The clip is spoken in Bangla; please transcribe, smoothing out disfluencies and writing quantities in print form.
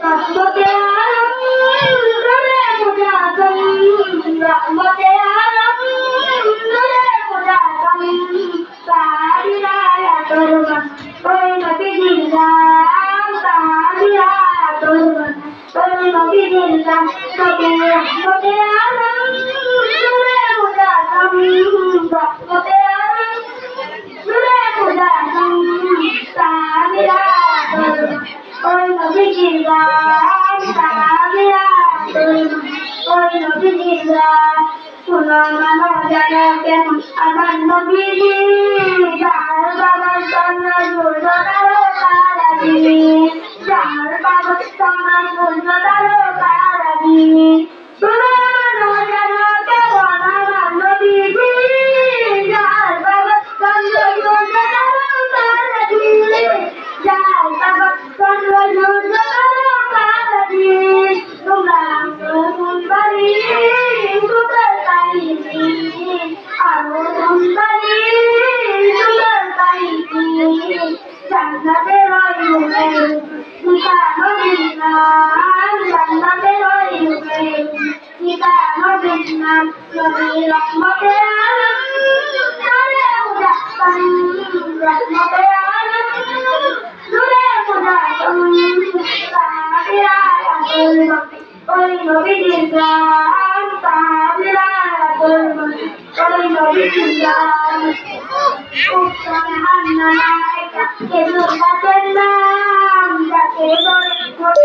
रहमते आलम नूरे मुजासम रहमते आलम नूरे मुजासम सारी रायतुल मन कोई नबी दिलदार सारी रायतुल मन कोई नबी दिलदार नबी रहमते आलम नूरे मुजासम रहमते आलम नूरे मुजासम सारी रायतुल मन कोई नबी दिलदार सारी रायतुल मन कोई नबी दिलदार सुनो मानो जानो केमन আমার নবীজি যার বাবার সন্না দুর্গতারো কারাদি যার বাবার সন্না দুর্গতারো কারাদি শুনো মানো জানো কেমন আমার নবীজি যার বাবার সন্না দুর্গতারো কারাদি যার বাবার সন্না দুর্গতারো কারাদি তোমরা বাড়ি সুন্দর কাহিনী আরো সুন্দরী সুন্দর কাহিনী জান্নাতে রইবে ঠিকানো বিন্নাম জান্নাতে রইবে ঠিকানো বিন্নাম নবী রহমতে আলম নূরে মুজাসসাম রহমতে আলম নূরে মুজাসসাম সাবিরা রাসূল ওই নবী দিলদার সাবিরা রাসূল ওই নবী দিলদার সুবহানাল্লাহ কে